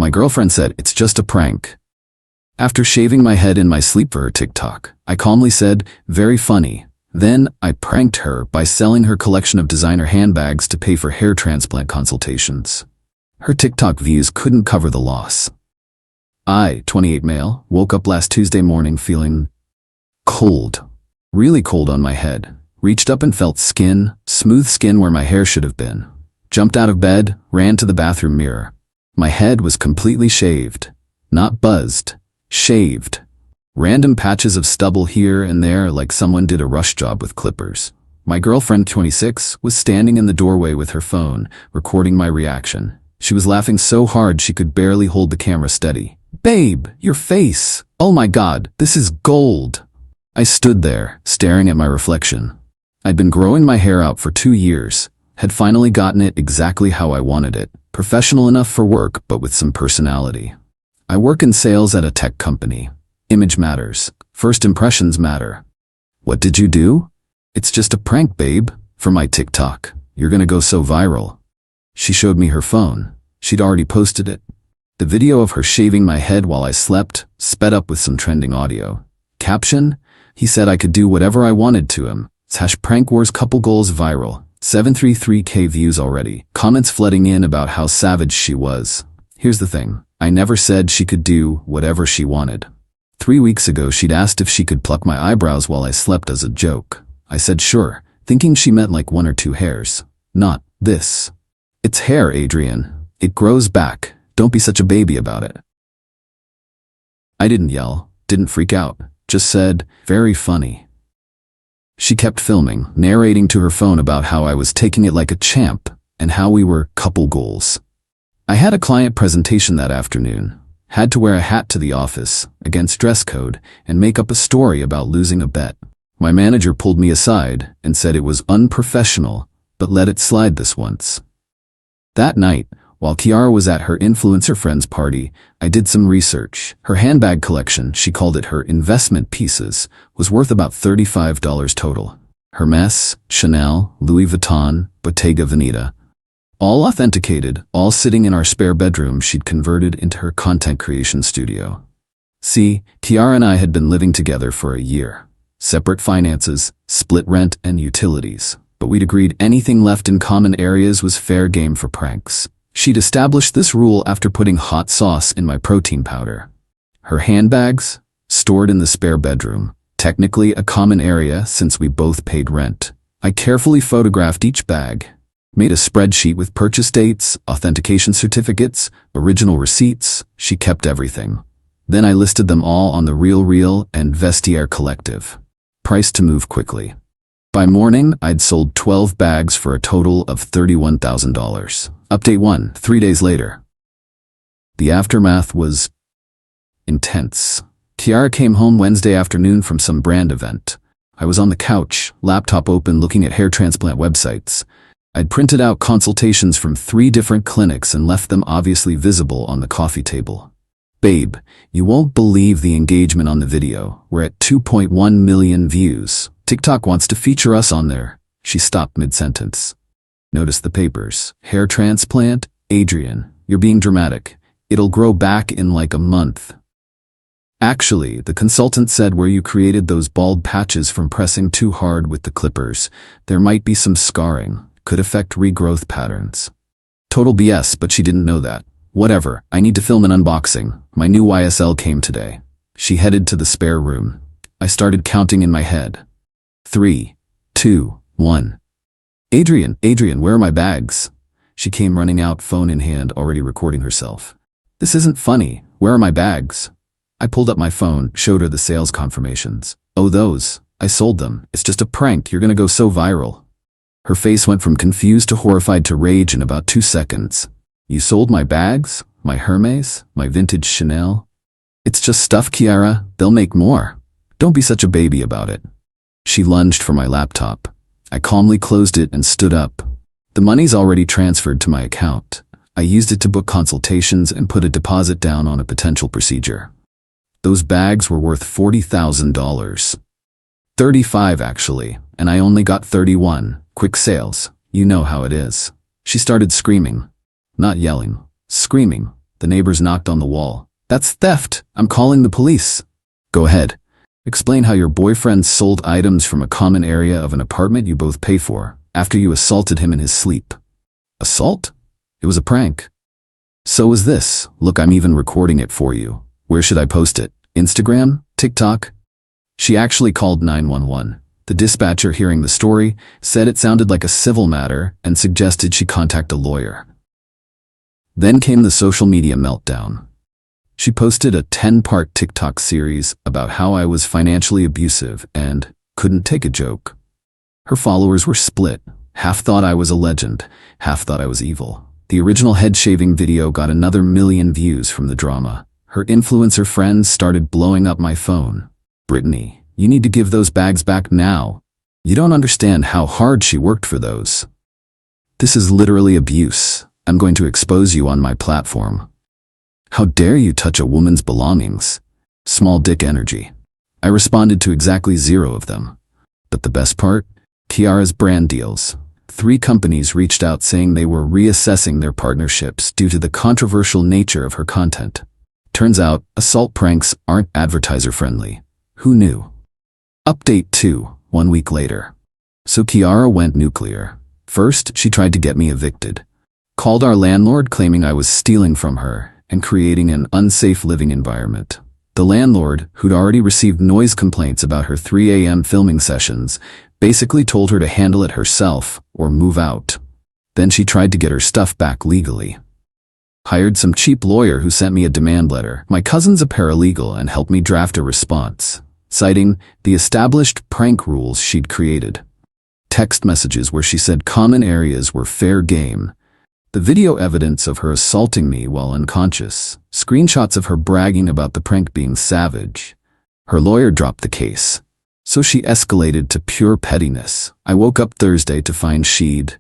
My girlfriend said, "It's just a prank." After shaving my head in my sleep for her TikTok, I calmly said, "Very funny." Then, I pranked her by selling her collection of designer handbags to pay for hair transplant consultations. Her TikTok views couldn't cover the loss. I, 28 male, woke up last Tuesday morning feeling cold. Really cold on my head. Reached up and felt skin, smooth skin where my hair should have been. Jumped out of bed, ran to the bathroom mirror. My head was completely shaved. Not buzzed. Shaved. Random patches of stubble here and there like someone did a rush job with clippers. My girlfriend, 26, was standing in the doorway with her phone, recording my reaction. She was laughing so hard she could barely hold the camera steady. "Babe, your face! Oh my God, this is gold!" I stood there, staring at my reflection. I'd been growing my hair out for 2 years, had finally gotten it exactly how I wanted it, professional enough for work but with some personality. I work in sales at a tech company. Image matters. First impressions matter. "What did you do?" "It's just a prank, babe, for my TikTok. You're gonna go so viral." She showed me her phone. She'd already posted it. The video of her shaving my head while I slept, sped up with some trending audio. Caption: "He said I could do whatever I wanted to him. It's #prank wars couple goals viral. 733K views already." Comments flooding in about how savage she was. Here's the thing. I never said she could do whatever she wanted. 3 weeks ago she'd asked if she could pluck my eyebrows while I slept as a joke. I said sure, thinking she meant like 1 or 2 hairs. Not this. "It's hair, Adrian. It grows back. Don't be such a baby about it." I didn't yell, didn't freak out, just said, "Very funny." She kept filming, narrating to her phone about how I was taking it like a champ and how we were couple goals. I had a client presentation that afternoon, had to wear a hat to the office, against dress code, and make up a story about losing a bet. My manager pulled me aside and said it was unprofessional, but let it slide this once. That night, while Kiara was at her influencer friend's party, I did some research. Her handbag collection, she called it her investment pieces, was worth about $35 total. Hermes, Chanel, Louis Vuitton, Bottega Veneta. All authenticated, all sitting in our spare bedroom she'd converted into her content creation studio. See, Kiara and I had been living together for a year. Separate finances, split rent and utilities. But we'd agreed anything left in common areas was fair game for pranks. She'd established this rule after putting hot sauce in my protein powder. Her handbags, stored in the spare bedroom, technically a common area since we both paid rent. I carefully photographed each bag, made a spreadsheet with purchase dates, authentication certificates, original receipts. She kept everything. Then I listed them all on the Real and Vestiaire Collective. Priced to move quickly. By morning, I'd sold 12 bags for a total of $31,000. Update 1, 3 days later. The aftermath was intense. Kiara came home Wednesday afternoon from some brand event. I was on the couch, laptop open, looking at hair transplant websites. I'd printed out consultations from 3 different clinics and left them obviously visible on the coffee table. "Babe, you won't believe the engagement on the video. We're at 2.1 million views. TikTok wants to feature us on there." She stopped mid-sentence. "Notice the papers. Hair transplant? Adrian, you're being dramatic. It'll grow back in like a month." "Actually, the consultant said where you created those bald patches from pressing too hard with the clippers, there might be some scarring. Could affect regrowth patterns." Total BS, but she didn't know that. Whatever, I need to film an unboxing. My new YSL came today. She headed to the spare room. I started counting in my head. 3, 2, 1. Adrian, where are my bags?" She came running out, phone in hand, already recording herself. "This isn't funny. Where are my bags?" I pulled up my phone, showed her the sales confirmations. "Oh, those. I sold them. It's just a prank. You're gonna go so viral." Her face went from confused to horrified to rage in about 2 seconds. "You sold my bags? My Hermes? My vintage Chanel?" "It's just stuff, Kiara. They'll make more. Don't be such a baby about it." She lunged for my laptop. I calmly closed it and stood up. "The money's already transferred to my account. I used it to book consultations and put a deposit down on a potential procedure. Those bags were worth $40,000. 35 actually, and I only got 31. Quick sales. You know how it is." She started screaming. Not yelling. Screaming. The neighbors knocked on the wall. "That's theft. I'm calling the police." "Go ahead. Explain how your boyfriend sold items from a common area of an apartment you both pay for after you assaulted him in his sleep." "Assault? It was a prank." "So was this. Look, I'm even recording it for you. Where should I post it? Instagram? TikTok?" She actually called 911. The dispatcher, hearing the story, said it sounded like a civil matter and suggested she contact a lawyer. Then came the social media meltdown. She posted a 10-part TikTok series about how I was financially abusive and couldn't take a joke. Her followers were split. Half thought I was a legend, half thought I was evil. The original head-shaving video got another 1,000,000 views from the drama. Her influencer friends started blowing up my phone. "Brittany, you need to give those bags back now. You don't understand how hard she worked for those. This is literally abuse. I'm going to expose you on my platform. How dare you touch a woman's belongings? Small dick energy." I responded to exactly 0 of them. But the best part? Kiara's brand deals. 3 companies reached out saying they were reassessing their partnerships due to the controversial nature of her content. Turns out, assault pranks aren't advertiser-friendly. Who knew? Update 2, 1 week later. So Kiara went nuclear. First, she tried to get me evicted. Called our landlord claiming I was stealing from her and creating an unsafe living environment. The landlord, who'd already received noise complaints about her 3 a.m. filming sessions, basically told her to handle it herself or move out. Then she tried to get her stuff back legally. Hired some cheap lawyer who sent me a demand letter. My cousin's a paralegal and helped me draft a response, citing the established prank rules she'd created. Text messages where she said common areas were fair game. The video evidence of her assaulting me while unconscious. Screenshots of her bragging about the prank being savage. Her lawyer dropped the case. So she escalated to pure pettiness. I woke up Thursday to find she'd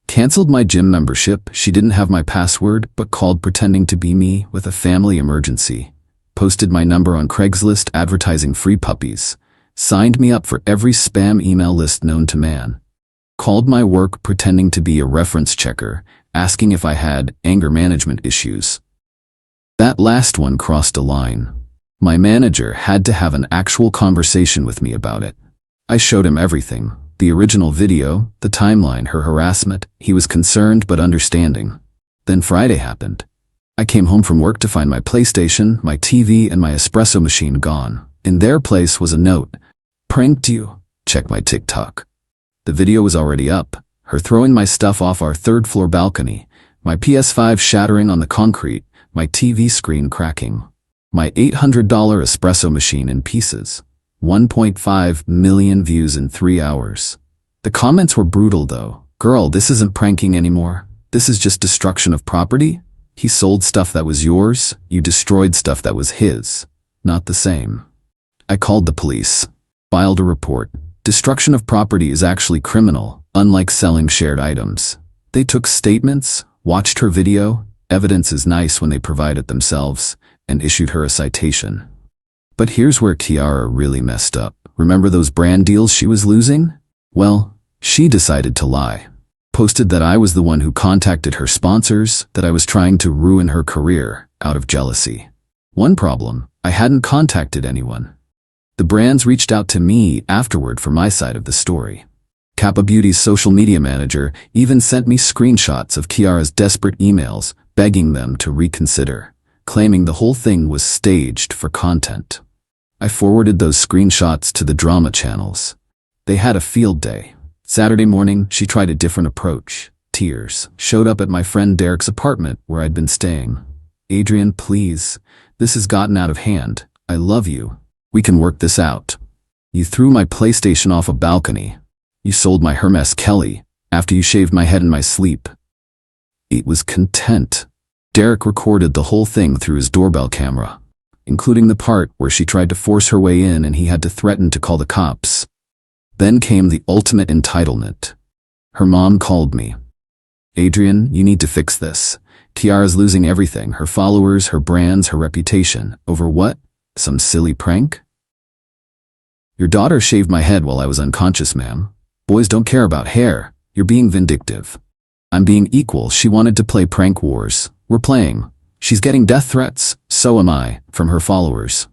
canceled my gym membership. She didn't have my password, but called pretending to be me with a family emergency. Posted my number on Craigslist advertising free puppies. Signed me up for every spam email list known to man. Called my work pretending to be a reference checker, asking if I had anger management issues. That last one crossed a line. My manager had to have an actual conversation with me about it. I showed him everything. The original video, the timeline, her harassment. He was concerned but understanding. Then Friday happened. I came home from work to find my PlayStation, my TV, and my espresso machine gone. In their place was a note. "Pranked you. Check my TikTok." The video was already up. Her throwing my stuff off our 3rd-floor balcony, my PS5 shattering on the concrete, my TV screen cracking, my $800 espresso machine in pieces. 1.5 million views in 3 hours. The comments were brutal though. "Girl, this isn't pranking anymore. This is just destruction of property. He sold stuff that was yours. You destroyed stuff that was his. Not the same." I called the police. Filed a report. Destruction of property is actually criminal, unlike selling shared items. They took statements, watched her video, evidence is nice when they provide it themselves, and issued her a citation. But here's where Kiara really messed up. Remember those brand deals she was losing? Well, she decided to lie. Posted that I was the one who contacted her sponsors, that I was trying to ruin her career out of jealousy. One problem, I hadn't contacted anyone. The brands reached out to me afterward for my side of the story. Kappa Beauty's social media manager even sent me screenshots of Kiara's desperate emails begging them to reconsider, claiming the whole thing was staged for content. I forwarded those screenshots to the drama channels. They had a field day. Saturday morning, she tried a different approach. Tears. Showed up at my friend Derek's apartment where I'd been staying. "Adrian, please. This has gotten out of hand. I love you. We can work this out. You threw my PlayStation off a balcony. You sold my Hermes Qley after you shaved my head in my sleep." It was content. Derek recorded the whole thing through his doorbell camera, including the part where she tried to force her way in and he had to threaten to call the cops. Then came the ultimate entitlement. Her mom called me. "Adrian, you need to fix this. Kiara's losing everything, her followers, her brands, her reputation. Over what? Some silly prank? Your daughter shaved my head while I was unconscious, ma'am. Boys don't care about hair. You're being vindictive." "I'm being equal. She wanted to play prank wars. We're playing." She's getting death threats, so am I, from her followers.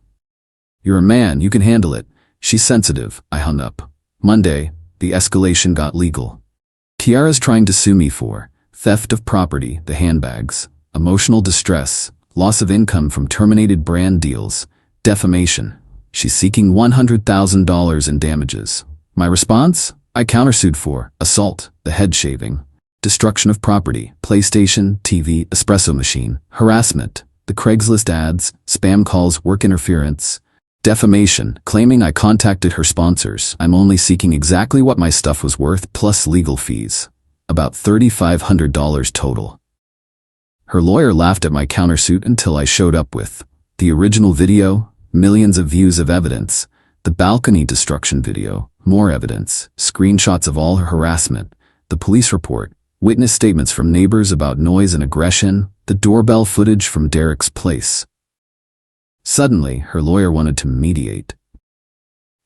You're a man, you can handle it. She's sensitive. I hung up. Monday, the escalation got legal. Kiara's trying to sue me for theft of property, the handbags, emotional distress, loss of income from terminated brand deals, defamation. She's seeking $100,000 in damages. My response? I countersued for assault, the head shaving, destruction of property, PlayStation, TV, espresso machine, harassment, the Craigslist ads, spam calls, work interference, defamation, claiming I contacted her sponsors. I'm only seeking exactly what my stuff was worth plus legal fees. About $3,500 total. Her lawyer laughed at my countersuit until I showed up with the original video, millions of views of evidence, the balcony destruction video, more evidence, screenshots of all her harassment, the police report, witness statements from neighbors about noise and aggression, the doorbell footage from Derek's place. Suddenly, her lawyer wanted to mediate.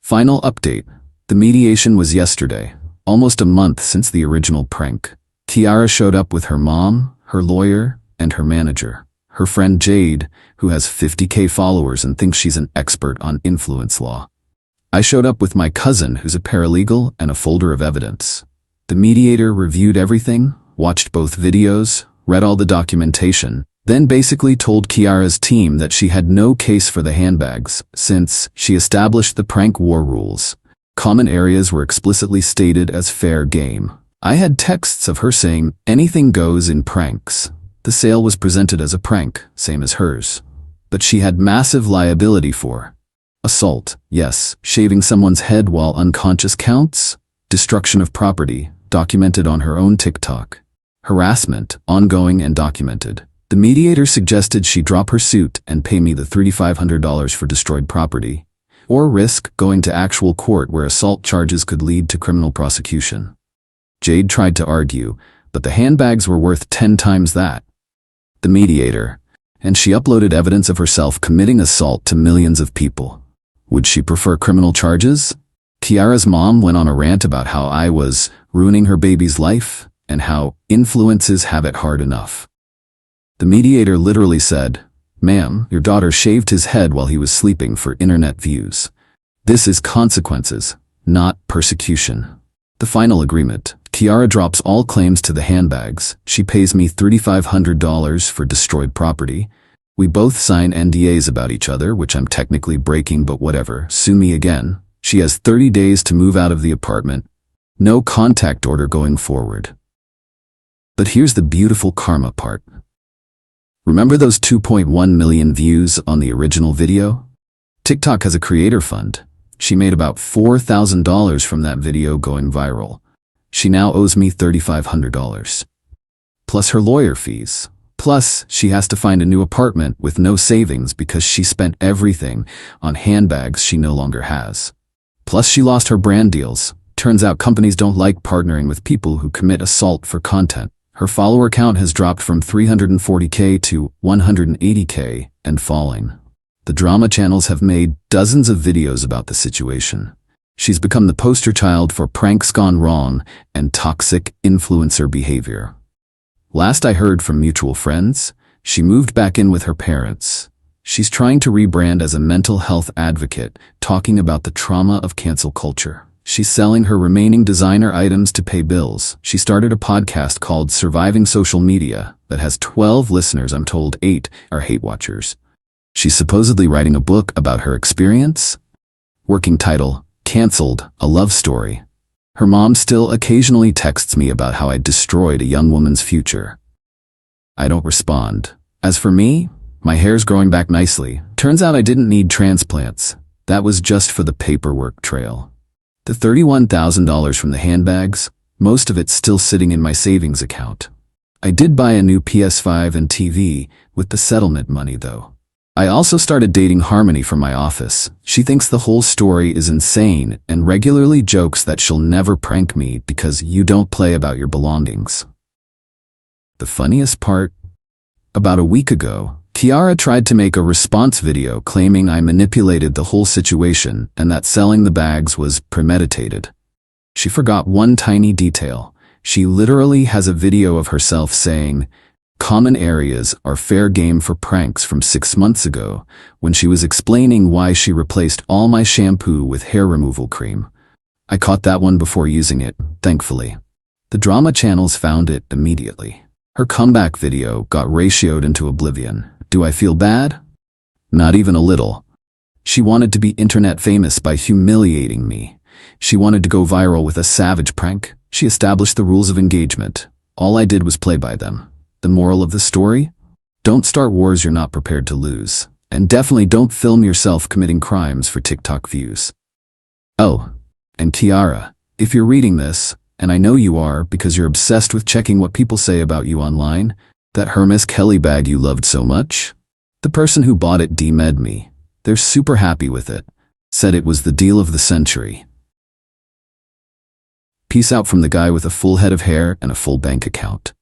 Final update. The mediation was yesterday, almost a month since the original prank. Kiara showed up with her mom, her lawyer, and her manager. Her friend Jade, who has 50K followers and thinks she's an expert on influence law. I showed up with my cousin, who's a paralegal, and a folder of evidence. The mediator reviewed everything, watched both videos, read all the documentation, then basically told Kiara's team that she had no case for the handbags, since she established the prank war rules. Common areas were explicitly stated as fair game. I had texts of her saying, anything goes in pranks. The sale was presented as a prank, same as hers. But she had massive liability for assault, yes, shaving someone's head while unconscious counts, destruction of property, documented on her own TikTok, harassment, ongoing and documented. The mediator suggested she drop her suit and pay me the $3,500 for destroyed property, or risk going to actual court where assault charges could lead to criminal prosecution. Jade tried to argue, but the handbags were worth 10 times that. The mediator, and she uploaded evidence of herself committing assault to millions of people. Would she prefer criminal charges? Kiara's mom went on a rant about how I was ruining her baby's life and how influences have it hard enough. The mediator literally said, "Ma'am, your daughter shaved his head while he was sleeping for internet views. This is consequences, not persecution." The final agreement. Kiara drops all claims to the handbags. She pays me $3,500 for destroyed property. We both sign NDAs about each other, which I'm technically breaking, but whatever. Sue me again. She has 30 days to move out of the apartment. No contact order going forward. But here's the beautiful karma part. Remember those 2.1 million views on the original video? TikTok has a creator fund. She made about $4,000 from that video going viral. She now owes me $3,500. Plus her lawyer fees. Plus, she has to find a new apartment with no savings because she spent everything on handbags she no longer has. Plus, she lost her brand deals. Turns out companies don't like partnering with people who commit assault for content. Her follower count has dropped from 340K to 180K and falling. The drama channels have made dozens of videos about the situation. She's become the poster child for pranks gone wrong and toxic influencer behavior. Last I heard from mutual friends, she moved back in with her parents. She's trying to rebrand as a mental health advocate, talking about the trauma of cancel culture. She's selling her remaining designer items to pay bills. She started a podcast called Surviving Social Media that has 12 listeners. I'm told 8 are hate watchers. She's supposedly writing a book about her experience. Working title, Cancelled, a Love Story. Her mom still occasionally texts me about how I destroyed a young woman's future. I don't respond. As for me, my hair's growing back nicely. Turns out I didn't need transplants. That was just for the paperwork trail. The $31,000 from the handbags, most of it's still sitting in my savings account. I did buy a new PS5 and TV with the settlement money though. I also started dating Harmony from my office. She thinks the whole story is insane and regularly jokes that she'll never prank me because you don't play about your belongings. The funniest part? About a week ago, Kiara tried to make a response video claiming I manipulated the whole situation and that selling the bags was premeditated. She forgot one tiny detail. She literally has a video of herself saying, Common areas are fair game for pranks from 6 months ago when she was explaining why she replaced all my shampoo with hair removal cream. I caught that one before using it, thankfully. The drama channels found it immediately. Her comeback video got ratioed into oblivion. Do I feel bad? Not even a little. She wanted to be internet famous by humiliating me. She wanted to go viral with a savage prank. She established the rules of engagement. All I did was play by them. The moral of the story? Don't start wars you're not prepared to lose. And definitely don't film yourself committing crimes for TikTok views. Oh, and Kiara, if you're reading this, and I know you are because you're obsessed with checking what people say about you online, that Hermes Qley bag you loved so much? The person who bought it DM'd me. They're super happy with it. Said it was the deal of the century. Peace out from the guy with a full head of hair and a full bank account.